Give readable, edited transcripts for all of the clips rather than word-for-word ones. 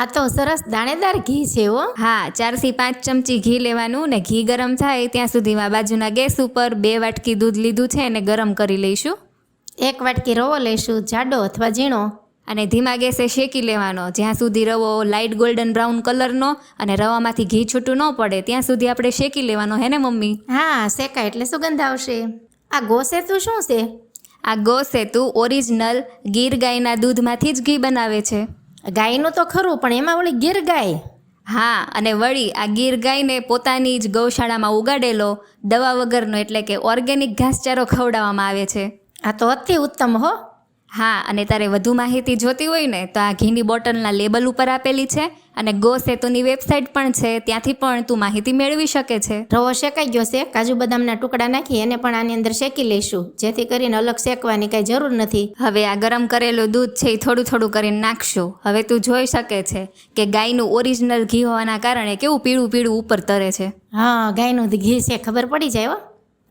આ તો સરસ દાણેદાર ઘી છે હો. હા, 4 થી 5 ચમચી ઘી લેવાનું ને ઘી ગરમ થાય ત્યાં સુધીમાં બાજુના ગેસ ઉપર 2 વાટકી દૂધ લીધું છે એને ગરમ કરી લઈશું. 1 વાટકી રવો લઈશું, જાડો અથવા ઝીણો. અને ધીમા ગેસે શેકી લેવાનો જ્યાં સુધી રવો લાઇટ ગોલ્ડન બ્રાઉન કલરનો અને રવામાંથી ઘી છૂટું ન પડે ત્યાં સુધી આપણે શેકી લેવાનો, હે ને મમ્મી? હા, શેકાય એટલે સુગંધ આવશે. આ ગોસેતું શું છે? આ ગોસેતુ ઓરિજિનલ ગીર ગાયના દૂધમાંથી જ ઘી બનાવે છે. ગાયનું તો ખરું, પણ એમાં વળી ગીર ગાય. હા, અને વળી આ ગીર ગાયને પોતાની જ ગૌશાળામાં ઉગાડેલો દવા વગરનો એટલે કે ઓર્ગેનિક ઘાસચારો ખવડાવવામાં આવે છે. આ તો અતિ ઉત્તમ હો. હા, અને તારે વધુ માહિતી જોતી હોય ને તો આ ઘીની બોટલના લેબલ ઉપર આપેલી છે અને ગો સેતુની વેબસાઇટ પણ છે, ત્યાંથી પણ તું માહિતી મેળવી શકે છે. રવો શેકાઈ ગયો છે, કાજુ બદામના ટુકડા નાખી એને પણ આની અંદર શેકી લઈશું, જેથી કરીને અલગ શેકવાની કાંઈ જરૂર નથી. હવે આ ગરમ કરેલું દૂધ છે એ થોડું થોડું કરીને નાખશું. હવે તું જોઈ શકે છે કે ગાયનું ઓરિજિનલ ઘી હોવાના કારણે કેવું પીળું પીળું ઉપર તરે છે. હા, ગાયનું ઘી છે ખબર પડી જાય હો.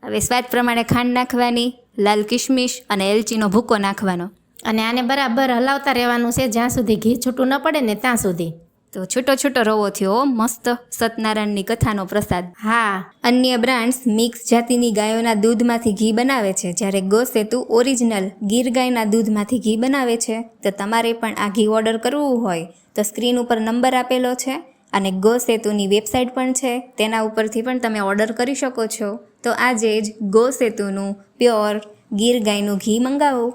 હવે સ્વાદ પ્રમાણે ખાંડ નાખવાની, લાલ કિશમિશ અને એલચીનો ભૂકો નાખવાનો. અને આને બરાબર હલાવતા રહેવાનું છે જ્યાં સુધી ઘી છૂટું ન પડે ને ત્યાં સુધી. તો છૂટો છૂટો રવો થયો મસ્ત સત્યનારાયણની કથાનો પ્રસાદ. હા, અન્ય બ્રાન્ડ્સ મિક્સ જાતિની ગાયોના દૂધમાંથી ઘી બનાવે છે, જ્યારે ગોસેતુ ઓરિજિનલ ગીર ગાયના દૂધમાંથી ઘી બનાવે છે. તો તમારે પણ આ ઘી ઓર્ડર કરવું હોય તો સ્ક્રીન ઉપર નંબર આપેલો છે અને ગોસેતુની વેબસાઇટ પણ છે, તેના ઉપરથી પણ તમે ઓર્ડર કરી શકો છો. તો આજે જ ગોસેતુનું પ્યોર ગીર ગાયનું ઘી મંગાવો.